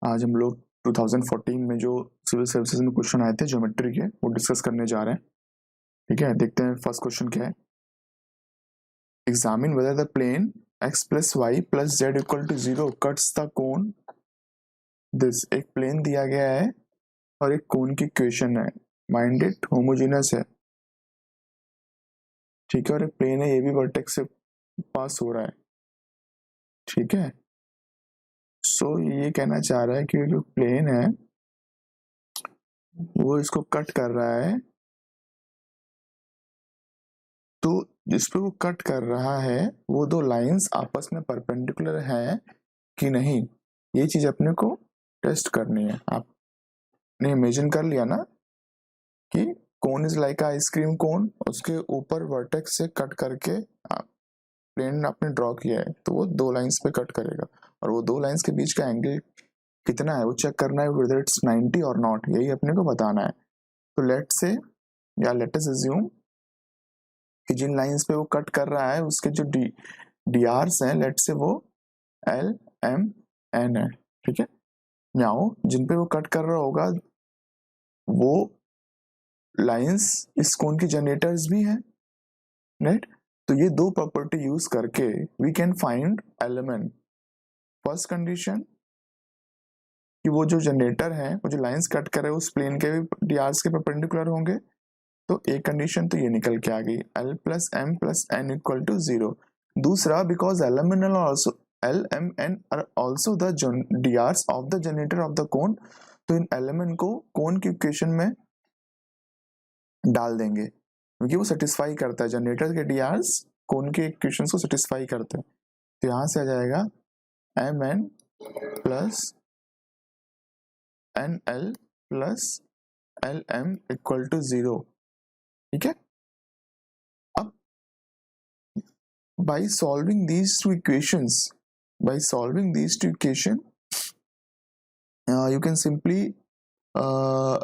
आज हम लोग 2014 में जो सिविल सर्विसेज में क्वेश्चन आए थे ज्योमेट्री के, वो डिस्कस करने जा रहे हैं। ठीक है, देखते हैं फर्स्ट क्वेश्चन क्या है। Examine whether the plane x plus y plus z equal to 0 cuts the cone this. एक प्लेन दिया गया है और एक कोन की इक्वेशन है, माइंड इट होमोजेनस है। ठीक है, और एक प्लेन है, ये भी वर्टेक्स से पास हो रहा है। ठीक है, सो ये कहना चाह रहा है कि जो प्लेन है वो इसको कट कर रहा है, तो जिस पे वो कट कर रहा है वो दो लाइंस आपस में परपेंडिकुलर हैं कि नहीं, ये चीज अपने को टेस्ट करनी है। आपने इमेजिन कर लिया ना कि cone is like ice cream cone, उसके ऊपर वर्टेक्स से कट करके प्लेन आपने ड्रॉ किया है, तो वो दो लाइंस पे कट करेगा और वो दो लाइंस के बीच का एंगल कितना है वो चेक करना है, वेदर इट्स 90 और नॉट, यही अपने को बताना है। तो लेट से या लेट अस अज्यूम कि जिन लाइंस पे वो कट कर रहा है उसके जो डी आर्स हैं, लेट से वो एल एम एन है। ठीक है, नाउ जिन पे वो कट कर रहा होगा वो लाइंस इस कोन की जनरेटर्स भी हैं, राइट। तो ये दो प्रॉपर्टी यूज करके we can find element. First condition कि वो जो जनरेटर है, वो जो लाइंस कट कर रहे हैं उस प्लेन के भी डी आर्स के परपेंडिकुलर होंगे। तो एक कंडीशन तो ये निकल के आ गई, L plus M plus N equal to 0। दूसरा, because L M N also L M N are also the D R's of the generator of the cone, तो इन एलिमेंट को कोन की इक्वेशन में डाल देंगे क्योंकि वो सेटिस्फाई करता है, जनरेटर के डी आर्स कोन के इक्वेशन को सेटिस्फाई करते हैं। तो यहां से आ जाएगा M N plus N L plus L M equal to 0। ठीक है, अब by solving these two equations, you can simply uh,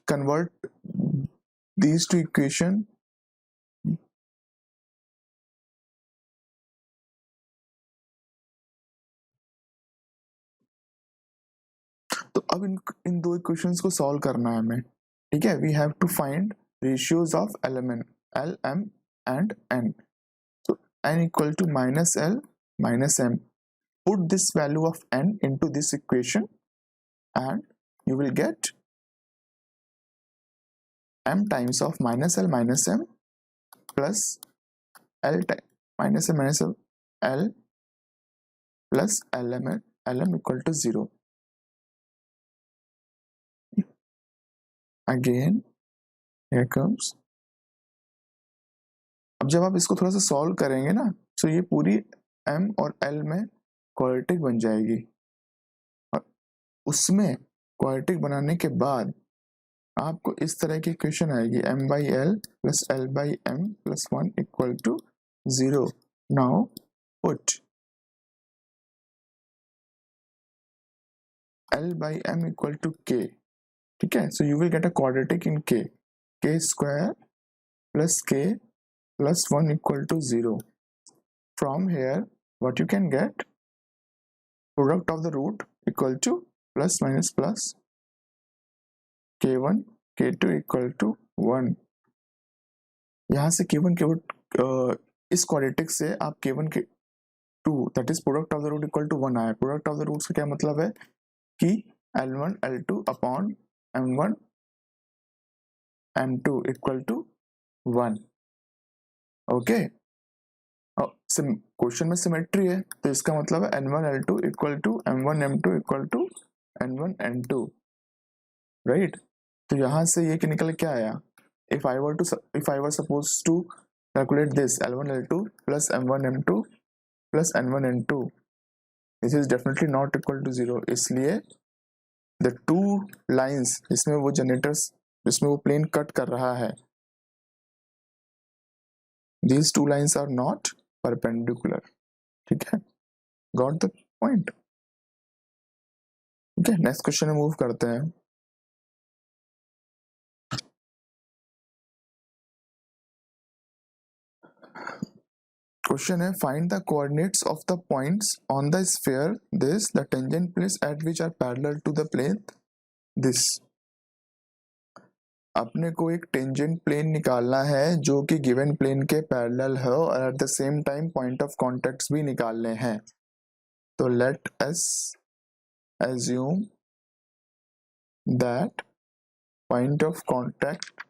convert these two equation तो अब इन दो इक्वेशंस को सॉल्व करना है हमें। ठीक है, we have to find ratios of element L M and N. so n equal to minus l minus m, put this value of n into this equation and you will get m times of minus l minus m plus minus l minus l plus lm equal to 0. Again here comes, अब जब आप इसको थोड़ा सा solve करेंगे ना, तो ये पूरी m और l में क्वाड्रेटिक बन जाएगी और उसमें क्वाड्रेटिक बनाने के बाद आपको इस तरह की इक्वेशन आएगी, m by l plus l by m plus 1 equal to 0. Now put l by m equal to k. ठीक है, so you will get a quadratic in k square plus k plus 1 equal to 0. From here what you can get, product of the root equal to plus minus plus k1 k2 equal to 1. यहाँ से k1 k2 इस quadratic से आप k1 k2 that is product of the root equal to 1 आया। Product of the root का क्या मतलब है कि L1 L2 upon M1 M2 equal to 1। Okay, question में सिमेट्री है तो इसका मतलब है N1 L2 equal to M1 M2 equal to N1 N2, right. तो यहां से ये निकल क्या आया, if I were supposed to calculate this L1 L2 plus M1 M2 plus N1 N2, this is definitely not equal to 0। इसलिए the two lines इसमें वो जनरेटर्स जिसमें वो प्लेन कट कर रहा है, these two lines are not perpendicular। ठीक है, got the point। ठीक है, नेक्स्ट क्वेश्चन में मूव करते हैं। क्वेश्चन है find the coordinates of the points on the sphere this the tangent planes at which are parallel to the plane this. अपने को एक टेंजेंट प्लेन निकालना है जो कि गिवन प्लेन के पैरेलल है और at the same time point of contacts भी निकालने हैं। तो let us assume that point of contact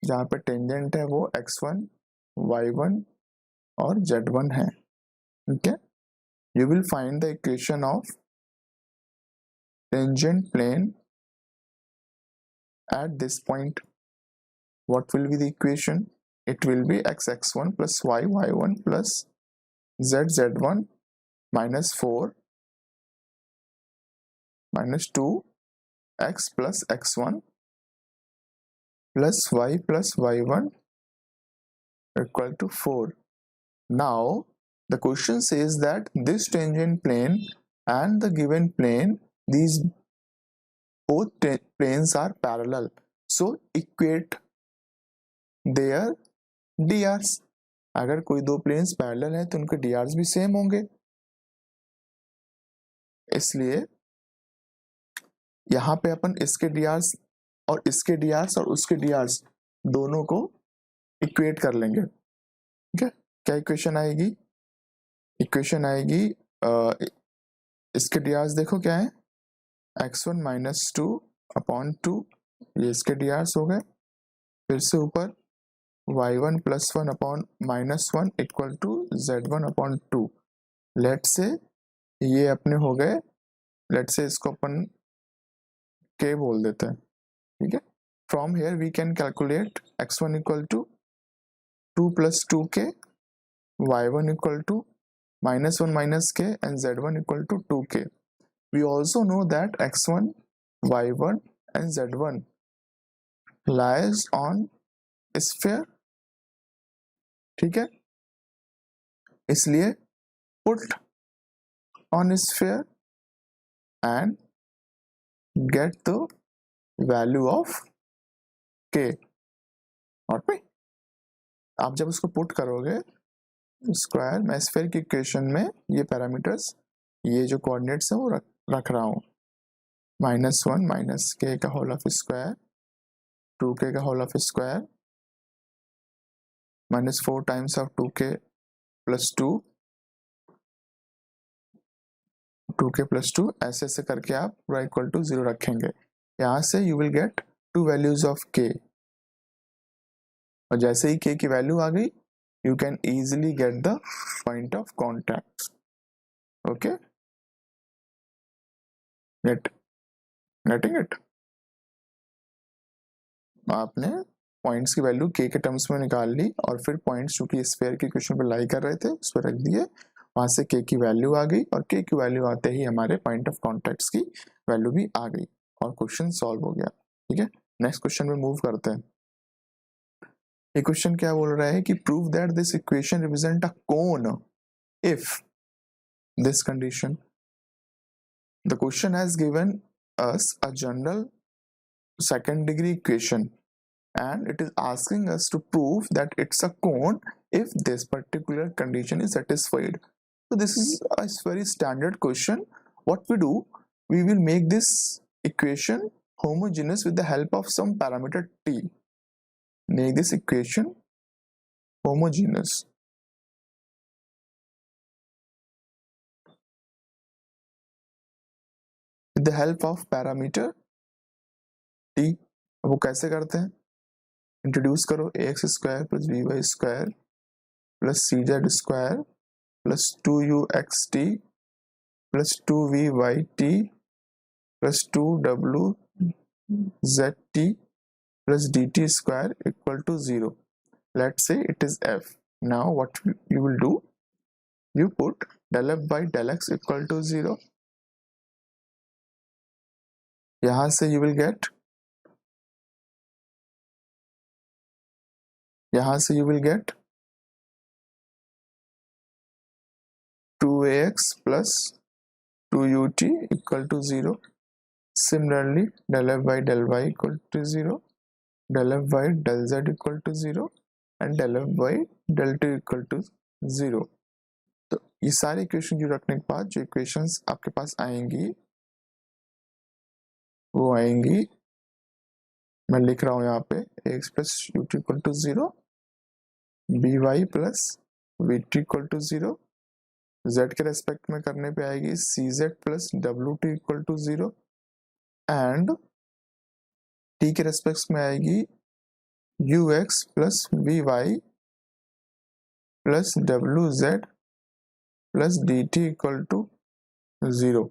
जहाँ पे टेंजेंट है वो x1, y1 और z1 है। ठीक है, you will find the equation of tangent plane at this point. What will be the equation? It will be x1 plus y1 plus z1 minus 4 minus 2 x plus x1 plus y plus y1 equal to 4. Now the question says that this tangent plane and the given plane, these both planes are parallel, so equate their drs. अगर कोई दो planes parallel है तो उनके drs भी same होंगे, इसलिए यहाँ पे अपन इसके drs और इसके drs और उसके drs दोनों को इक्वेट कर लेंगे। ठीक है, क्या इक्वेशन आएगी? इक्वेशन आएगी इसके drs देखो क्या है, x1 माइनस 2 अपॉन 2, ये इसके drs हो गए। फिर से ऊपर y1 plus 1 upon minus 1 equal to z1 upon 2। लेट से ये अपने हो गए, लेट से इसको अपन k बोल देते हैं। ठीक है, from here we can calculate x1 equal to 2 plus 2k, y1 equal to minus 1 minus k and z1 equal to 2k. We also know that x1, y1 and z1 lies on sphere. ठीक है, इसलिए put on sphere and get the value of k. और भाई आप जब उसको put करोगे square, मैं स्फीयर की इक्वेशन में ये पैरामीटर्स, ये जो कोऑर्डिनेट्स है वो रख रहा हूँ, -1 माइनस के का होल ऑफ स्क्वायर, 2k का whole of square, -4 times of 2k plus 2, 2k plus 2, ऐसे ऐसे करके आप पूरा इक्वल टू 0 रखेंगे। यहाँ से you will get 2 values of k, और जैसे ही k की वैल्यू आ गई you can easily get the point of contact. Okay, getting it? आपने पॉइंट्स की वैल्यू k के टर्म्स में निकाल ली और फिर पॉइंट्स जो कि स्फीयर के क्वेश्चन पर लाई कर रहे थे उस पर रख दिए, वहां से k की वैल्यू आ गई और k की वैल्यू आते ही हमारे पॉइंट ऑफ कॉन्टैक्ट्स की वैल्यू भी आ गई और क्वेश्चन सॉल्व हो गया। ठीक है, नेक्स्ट क्वेश्चन में मूव करते हैं। ये क्वेश्चन क्या बोल रहा है कि prove that this equation represent a cone if this condition. The question has given us a general second degree equation and it is asking us to prove that it's a cone if this particular condition is satisfied. So this is a very standard question. What we do, we will make this equation homogeneous with the help of some parameter t. Make this equation homogeneous with the help of parameter t. अब वो कैसे करते हैं? Introduce करो ax square plus by square plus cz square plus 2uxt plus 2vyt plus 2wzt plus dt square equal to 0. Let's say it is f. Now what you will do, you put del f by del x equal to 0. यहाँ से you will get 2ax plus 2ut equal to 0. Similarly, del f by del y equal to 0, del f by del z equal to 0 and del f by del t equal to 0. ये सारे equation जो रखने के बाद जो equations आपके पास आएंगी वो आएंगी, मैं लिख रहा हूं यहाँ पे X plus U T equal to 0, B Y plus V T equal to 0, z के रेस्पेक्ट में करने पे आएगी C Z plus W T equal to 0 and t के रेस्पेक्ट में आएगी U X plus V Y plus W Z plus D T equal to 0।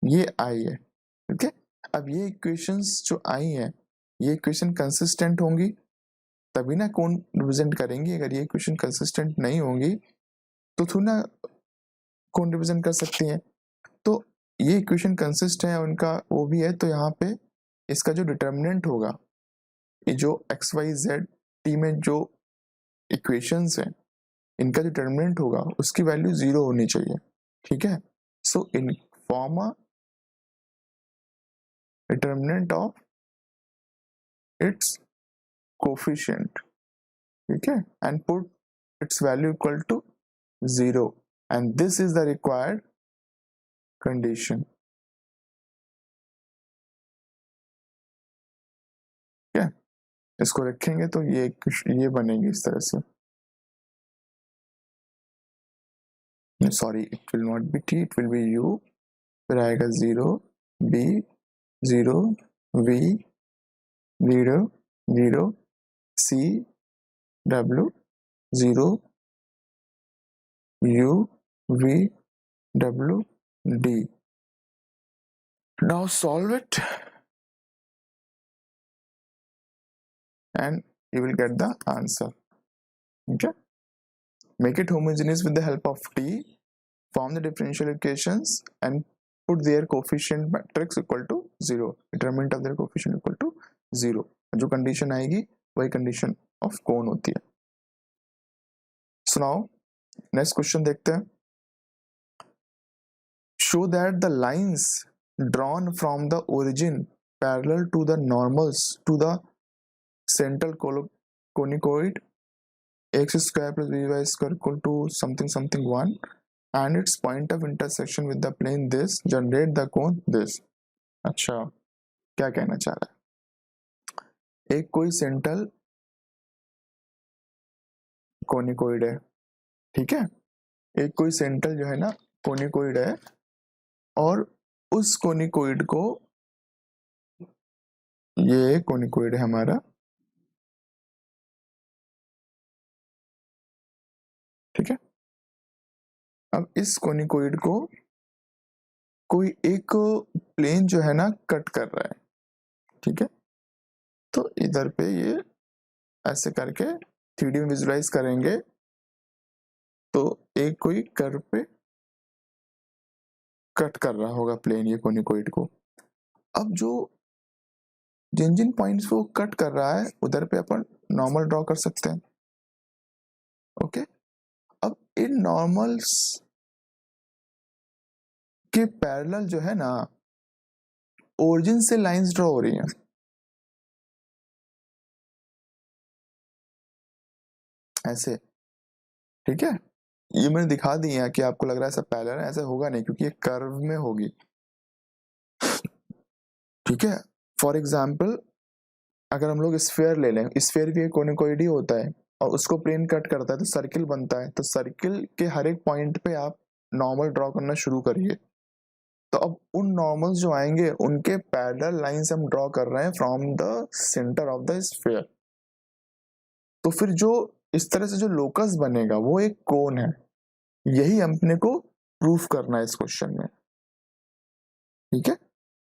ये आई है, ठीक है। अब ये इक्वेशंस जो आई हैं ये इक्वेशन कंसिस्टेंट होंगी तभी ना कौन रिप्रेजेंट करेंगी। अगर ये इक्वेशन कंसिस्टेंट नहीं होंगी तो थोड़ा ना कौन रिप्रेजेंट कर सकती हैं। तो ये इक्वेशन कंसिस्ट है उनका वो भी है, तो यहाँ पे इसका जो डिटर्मिनेंट होगा, ये जो एक्स वाई जेड टी में जो इक्वेशंस हैं इनका जो डिटर्मिनेंट होगा उसकी वैल्यू 0 होनी चाहिए, ठीक है। So in form a determinant of its coefficient, ठीक है, and put its value equal to 0 and this is the required condition. ठीक है, इसको रखेंगे तो ये बनेगी इस तरह से, sorry it will not be T, it will be U, फिर आएगा 0 B 0 V 0 0 C W 0 u v w d. Now solve it and you will get the answer. Okay, make it homogeneous with the help of t, form the differential equations and put their coefficient matrix equal to 0, determinant of their coefficient equal to 0. जो condition आएगी वही condition of कौन होती है। So now next question देखते हैं। Show that the lines drawn from the origin parallel to the normals to the central conicoid x square plus by square equal to something something 1 and its point of intersection with the plane this generate the cone this। अच्छा, क्या कहना चाह रहा है? एक कोई central कोनिकोइड है, ठीक है, एक कोई सेंट्रल जो है ना कोनिकोइड है और उस कोनिकोइड को, ये कोनिकोइड है हमारा, ठीक है। अब इस कोनिकोइड को कोई एक प्लेन जो है ना कट कर रहा है, ठीक है। तो इधर पे ये ऐसे करके 3D में विजुलाइज करेंगे तो एक कोई कर्व पे कट कर रहा होगा प्लेन ये कोनिकोइड को। अब जो जिन जिन पॉइंट्स पे वो कट कर रहा है उधर पे अपन नॉर्मल ड्रॉ कर सकते हैं, ओके। अब इन नॉर्मल्स के पैरेलल जो है ना ओरिजिन से लाइंस ड्रॉ हो रही हैं, ऐसे, ठीक है। ये मैंने दिखा दी है कि आपको लग रहा है ऐसा पैरेलल है, ऐसा होगा नहीं क्योंकि ये कर्व में होगी, ठीक है। फॉर एग्जाम्पल अगर हम लोग स्फीयर ले लें, स्फीयर भी एक कोनिकोइड ही होता है और उसको प्लेन कट करता है तो सर्किल बनता है, तो सर्किल के हर एक पॉइंट पे आप नॉर्मल ड्रॉ करना शुरू करिए। तो अब उन नॉर्मल्स जो आएंगे उनके पैरेलल लाइंस हम ड्रॉ कर रहे हैं from the centre of the sphere. तो फिर जो इस तरह से जो लोकस बनेगा वो एक कोन है, यही अपने को प्रूफ करना है इस क्वेश्चन में, ठीक है।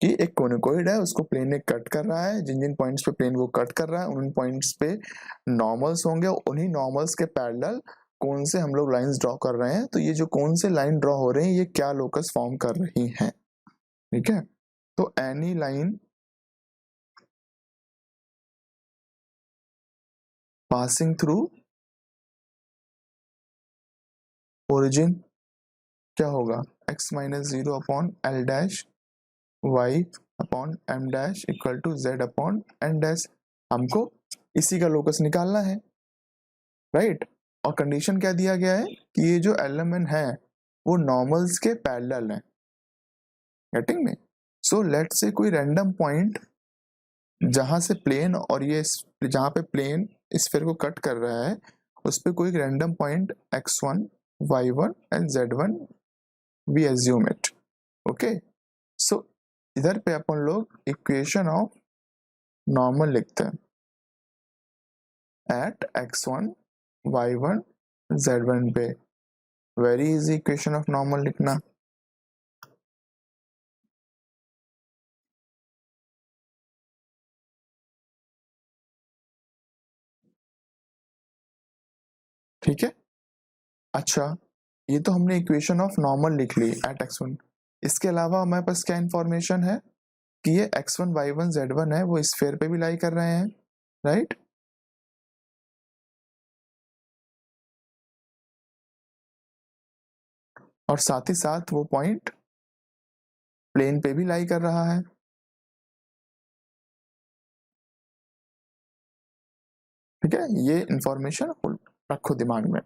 कि एक कोनिकोइड है उसको प्लेन ने कट कर रहा है, जिन जिन पॉइंट्स पे प्लेन वो कट कर रहा है उन पॉइंट्स पे नॉर्मल्स होंगे, उन्हीं नॉर्मल्स के पैरेलल कौन से हम लोग लाइंस ड्रॉ कर रहे हैं। तो ये जो कौन से लाइन ड्रॉ हो रहे हैं ये क्या लोकस फॉर्म कर रही हैं, ठीक है। तो any line passing through origin क्या होगा, x minus 0 upon L dash y upon m dash equal to z upon n dash. हमको इसी का लोकस निकालना है, राइट। और कंडीशन क्या दिया गया है कि ये जो एल एम एन है वो नॉर्मल्स के पैरेलल हैं। गेटिंग में? सो लेट्स से कोई रैंडम पॉइंट जहां से प्लेन और ये जहां पे प्लेन स्फीयर को कट कर रहा है उस पे कोई random point x1 y1 and z1 we assume it. Okay, so इधर पे अपन लोग इक्वेशन ऑफ नॉर्मल लिखते हैं एट x1 y1 z1 पे। Very easy equation of normal लिखना। ठीक है, अच्छा ये तो हमने इक्वेशन ऑफ नॉर्मल लिख ली एट x1। इसके अलावा हमारे पास क्या इंफॉर्मेशन है कि ये x1 y1 z1 है वो स्फीयर पे भी लाई कर रहे हैं, राइट? और साथ ही साथ वो पॉइंट प्लेन पे भी लाई कर रहा है। ठीक है, ये इंफॉर्मेशन रखो दिमाग में।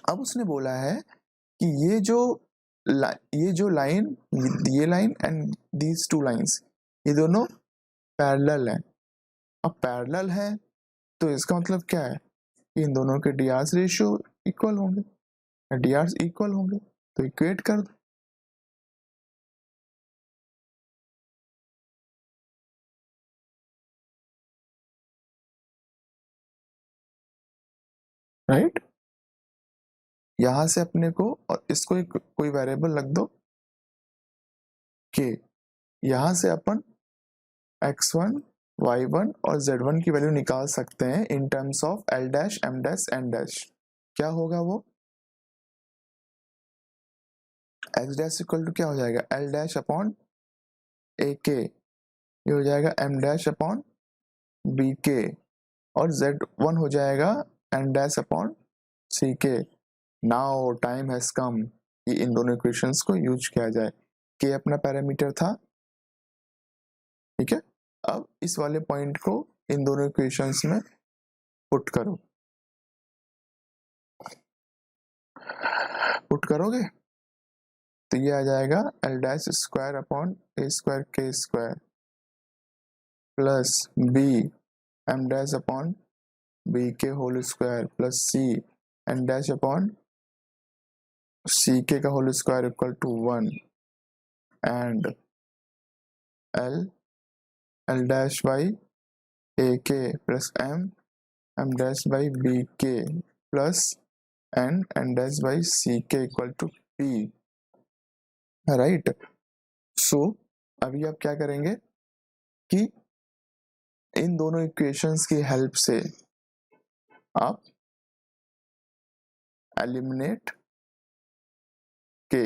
अब उसने बोला है कि ये जो लाइन, ये line and these two lines, ये दोनों पैरेलल हैं। अब पैरेलल है तो इसका मतलब क्या है कि इन दोनों के डी आर्स रेशियो इक्वल होंगे, डी आर्स इक्वल होंगे, तो इक्वेट कर दो। राइट, यहां से अपने को, और इसको एक कोई वेरिएबल रख दो के, यहां से अपन x1 y1 और z1 की वैल्यू निकाल सकते हैं in terms of l dash m dash n dash. क्या होगा वो? x डैश इक्वल टू क्या हो जाएगा, l डैश अपॉन ए के, ये हो जाएगा m डैश अपॉन बी के, और z1 हो जाएगा n डैश अपॉन सी के। नाउ टाइम हैज कम कि इन दोनों इक्वेशंस को यूज किया जाए। के अपना पैरामीटर था, ठीक है। अब इस वाले पॉइंट को इन दोनों इक्वेशंस में पुट करो, पुट करोगे तो ये आ जाएगा L dash square upon A square के square plus B M dash upon B के whole square plus C N dash upon C के का whole square equal to 1 and L L dash by A के plus M dash by B के plus N dash by C के equal to P. Right, so अभी आप क्या करेंगे कि इन दोनों इक्वेशंस की हेल्प से आप एलिमिनेट के,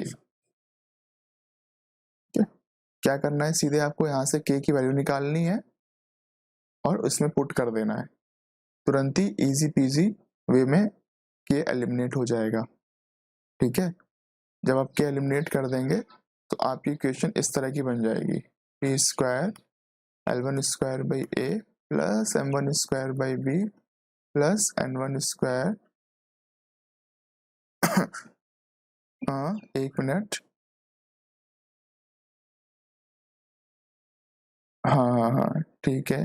क्या करना है, सीधे आपको यहां से के की वैल्यू निकालनी है और उसमें पुट कर देना है, तुरंत ही इजी पीजी वे में के एलिमिनेट हो जाएगा। ठीक है, जब आप के एलिमिनेट कर देंगे तो आपकी इक्वेशन इस तरह की बन जाएगी, P square L one square by A plus M one square by B plus N one square एक मिनट, हाँ ठीक है,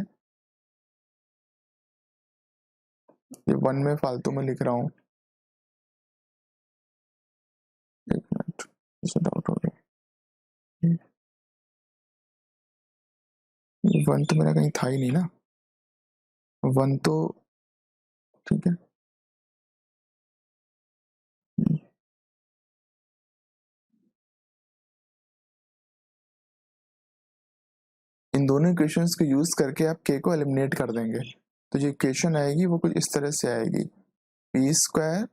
ये वन में फालतू में लिख रहा हूँ, एक मिनट, इसे डाउट हो गया, वन तो मेरा कहीं था ही नहीं ना, वन तो ठीक है। इन दोनों इक्वेशंस को यूज करके आप के को एलिमिनेट कर देंगे, तो जो इक्वेशन आएगी वो कुछ इस तरह से आएगी, P square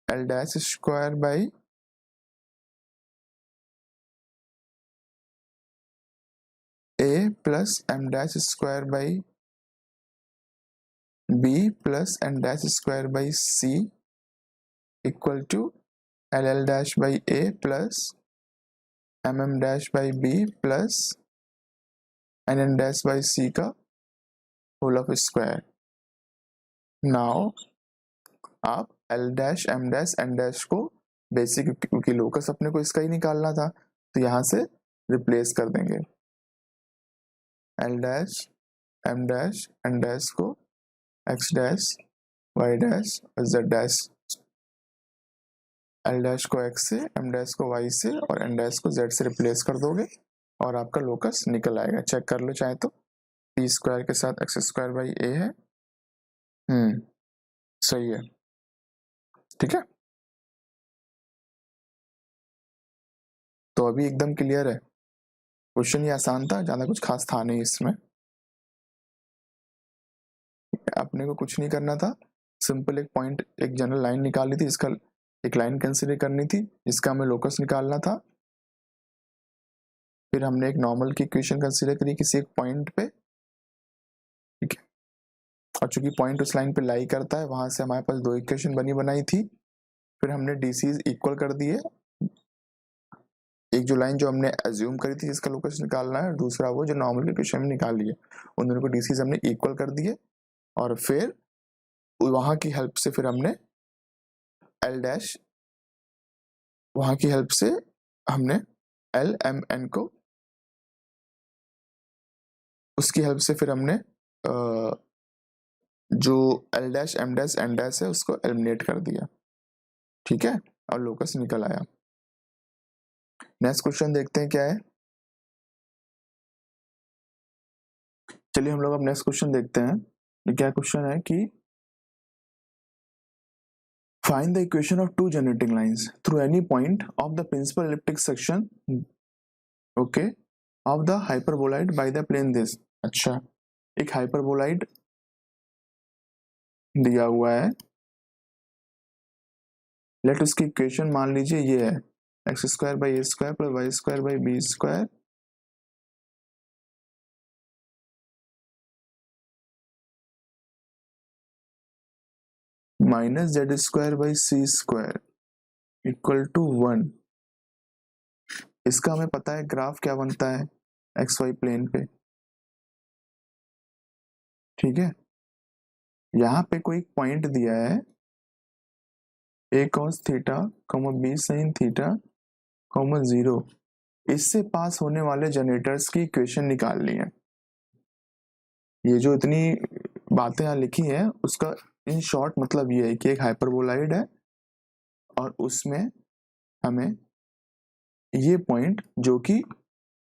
L dash square by A plus M dash square by B plus N dash square by C equal to L L dash by A plus M M dash by B plus N N dash by C का whole of square. Now आप L dash M dash N dash को basic, क्योंकि locus अपने को इसका ही निकालना था, तो यहाँ से रिप्लेस कर देंगे L dash M dash N dash को एक्स डैश वाई डैश और जेड डैश, एल डैश को एक्स से, एम डैश को वाई से और एन डैश को जेड से रिप्लेस कर दोगे और आपका लोकस निकल आएगा। चेक कर लो चाहे तो, पी स्क्वायर के साथ एक्स स्क्वायर बाई ए है। सही है, ठीक है। तो अभी एकदम क्लियर है, क्वेश्चन ये आसान था, ज्यादा कुछ खास था नहीं इसमें। अपने को कुछ नहीं करना था, सिंपल एक पॉइंट, एक जनरल लाइन निकाली थी, इसका एक लाइन कंसीडर करनी थी, इसका हमें लोकस निकालना था। फिर हमने एक नॉर्मल की इक्वेशन कंसीडर करी किसी एक पॉइंट पे, ठीक है, और चूंकि पॉइंट उस लाइन पे लाई करता है, वहां से हमारे पास दो इक्वेशन बनी बनाई थी। फिर हमने डीसीज इक्वल कर दिए, एक जो लाइन जो हमने एज्यूम करी थी जिसका लोकस निकालना है, दूसरा वो जो नॉर्मल इक्वेशन में निकाली है, उन दोनों को डीसीज हमने इक्वल कर दिए। और फिर वहां की हेल्प से फिर हमने एल डैश, वहां की हेल्प से हमने एल एम एन को, उसकी हेल्प से फिर हमने जो L dash M dash N dash है उसको एलिमिनेट कर दिया, ठीक है, और लोकस निकल आया। नेक्स्ट क्वेश्चन देखते हैं क्या है। चलिए हम लोग अब नेक्स्ट क्वेश्चन देखते हैं। क्या क्वेश्चन है कि find the equation of two generating lines through any point of the principal elliptic section, okay, of the hyperboloid by the plane this. अच्छा, एक हाइपरबोलाइड दिया हुआ है, लेट उसकी इक्वेशन मान लीजिए ये है X square by A square plus Y square by B square minus Z square by C square equal to 1। इसका हमें पता है ग्राफ क्या बनता है एक्स वाई प्लेन पे, ठीक है। यहाँ पे कोई पॉइंट दिया है A cos theta comma B sine theta comma 0, इससे पास होने वाले जनरेटर्स की इक्वेशन निकालनी है। ये जो इतनी बातें यहाँ लिखी हैं उसका इन शॉर्ट मतलब ये है कि एक हाइपरबोलाइड है और उसमें हमें ये पॉइंट जो कि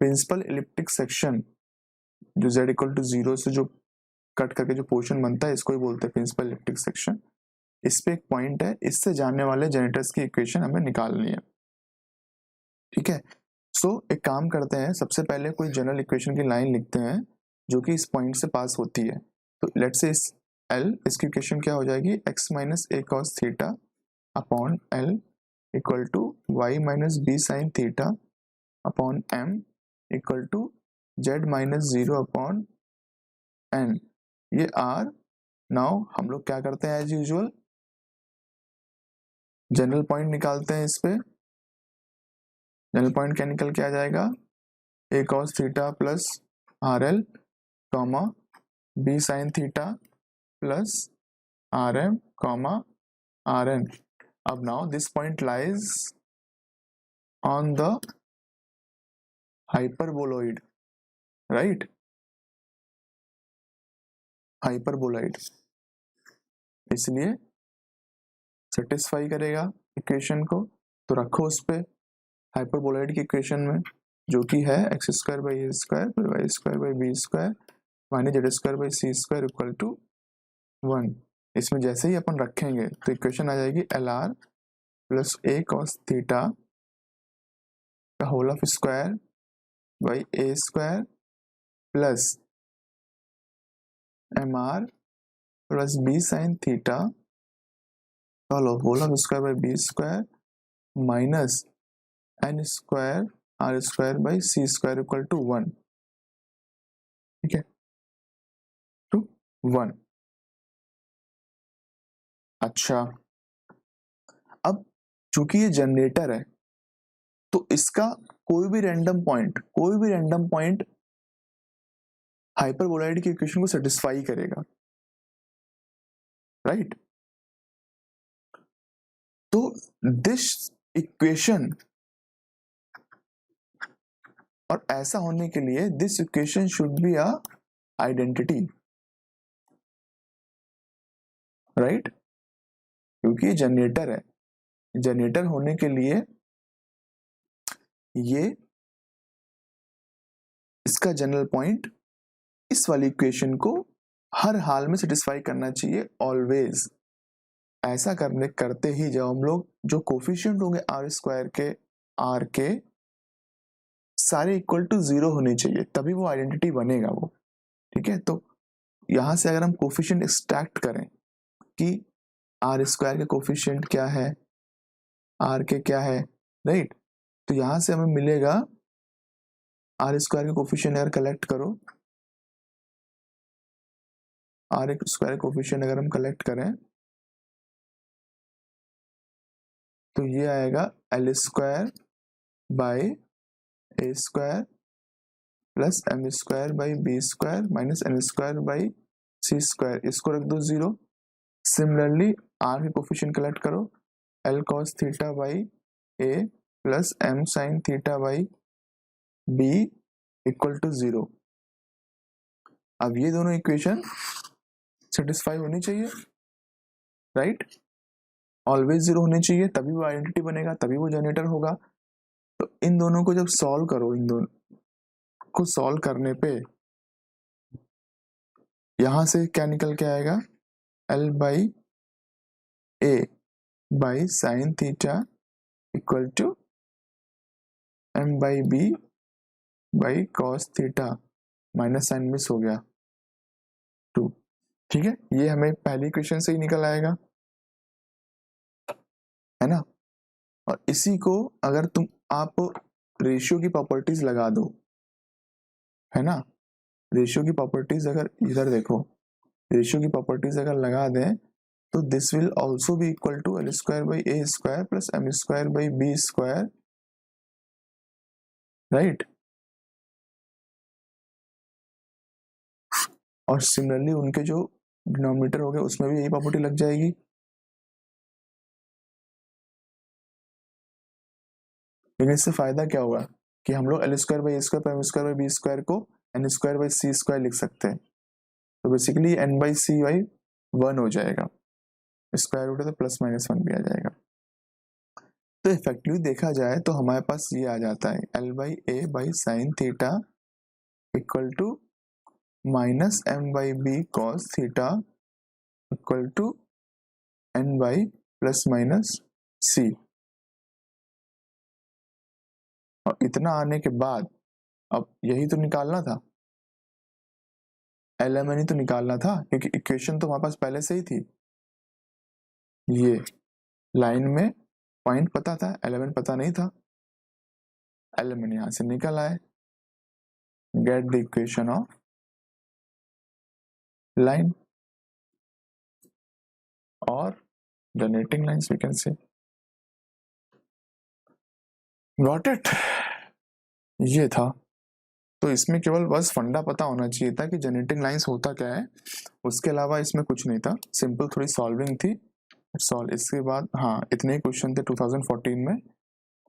प्रिंसिपल इलिप्टिक सेक्शन जो z इक्वल टू 0 से जो कट करके जो पोर्शन बनता है इसको ही बोलते हैं प्रिंसिपल इलिप्टिक सेक्शन, इस पे एक पॉइंट है, इससे जाने वाले जनरेटर्स की इक्वेशन हमें निकालनी है, ठीक है। सो एक काम करते हैं, सबसे पहले कोई जनरल इक्वेशन की लाइन लिखते हैं जो कि इस पॉइंट से पास होती है। तो लेट्स से इस एल, इसकी इक्वेशन क्या हो जाएगी X minus A cos theta upon L equal to Y minus B sine theta upon M equal to Z minus 0 upon N, ये आर। नाउ हम लोग क्या करते हैं एज यूजुअल, जनरल पॉइंट निकालते हैं इस पे। जनरल पॉइंट क्या निकल के आ जाएगा A cos theta plus R L comma B sine theta plus R M comma R N. अब now this point lies on the hyperboloid, right, hyperboloid, इसलिए सेटिस्फाई करेगा इक्वेशन को। तो रखो उस पे हाइपरबोलॉइड की इक्वेशन में जो कि है X square by A square plus Y square by B square minus Z square by C square equal to 1। इसमें जैसे ही अपन रखेंगे तो इक्वेशन आ जाएगी L R plus A cos theta का whole of square by A square plus M R plus B sine theta का whole of square by B square minus N square R square by C square equal to 1, ठीक है, to 1। अच्छा, अब चूंकि ये generator है तो इसका कोई भी रैंडम पॉइंट हाइपरबोलॉइड की इक्वेशन को सेटिस्फाई करेगा, राइट। तो दिस इक्वेशन, और ऐसा होने के लिए this equation should be a identity, right, क्योंकि ये जनरेटर है। जनरेटर होने के लिए ये इसका जनरल पॉइंट इस वाली इक्वेशन को हर हाल में सेटिस्फाई करना चाहिए ऑलवेज। ऐसा करते ही जब हम लोग जो कोफिशिएंट होंगे आर स्क्वायर के, आर के सारे इक्वल टू 0 होने चाहिए, तभी वो आइडेंटिटी बनेगा वो, ठीक है। तो यहां से अगर हम कोफिशिएंट एक्सट्रैक्ट करें कि आर स्क्वायर के कोफिशिएंट क्या है, आर के क्या है, राइट, तो यहां से हमें मिलेगा आर स्क्वायर के कोफिशिएंट अगर कलेक्ट करो, आर स्क्वायर कोफिशिएंट अगर हम कलेक्ट करें तो ये आएगा L square by A square plus M square by B square minus N square by C square, इसको रख दो 0। सिमिलरली आर के कोफिशिएंट कलेक्ट करो, L cos theta by A plus M sine theta by B equal to 0। अब ये दोनों equation satisfy होनी चाहिए, राइट, ऑलवेज 0 होनी चाहिए, तभी वो आइडेंटिटी बनेगा, तभी वो जनरेटर होगा। तो इन दोनों को जब सॉल्व करो, इन दोनों को सॉल्व करने पे यहां से क्या निकल के आएगा, L by A by sine theta equal to M by B by cos theta, minus sine miss हो गया 2, ठीक है। ये हमें पहली इक्वेशन से ही निकल आएगा, है ना। और इसी को अगर आप रेशियो की प्रॉपर्टीज लगा दो, है ना, रेशियो की प्रॉपर्टीज अगर इधर देखो, रेशियो की प्रॉपर्टीज अगर लगा दें तो this will also be equal to L square by A square plus M square by B square, right. और सिमिलरली उनके जो डिनोमिनेटर हो गए उसमें भी यही प्रॉपर्टी लग जाएगी। लेकिन इससे फायदा क्या होगा कि हम लोग L square by A square M square by B square को N square by C square लिख सकते हैं। तो basically N by C by 1 हो जाएगा, स्क्वायर रूट है तो प्लस माइनस 1 भी आ जाएगा। तो इफेक्टिवली देखा जाए तो हमारे पास ये आ जाता है L by A by sine theta equal to minus M by B cos theta equal to N by plus minus C. और इतना आने के बाद अब यही तो निकालना था, एल एम एन ही तो निकालना था, क्योंकि इक्वेशन तो हमारे पास पहले से ही थी। ये लाइन में पॉइंट पता था, एल पता नहीं था, एल एम एन यहां से निकल आए। Get the equation of line और generating lines we can say. Got it, ये था। तो इसमें केवल बस फंडा पता होना चाहिए था कि जनरेटिंग लाइंस होता क्या है, उसके अलावा इसमें कुछ नहीं था, सिंपल थोड़ी सॉल्विंग थी, सॉल्व। इसके बाद हाँ इतने ही क्वेश्चन थे 2014 में।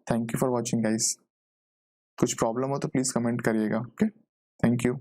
Thank you for watching guys, कुछ प्रॉब्लम हो तो प्लीज कमेंट करिएगा, ओके, थैंक यू।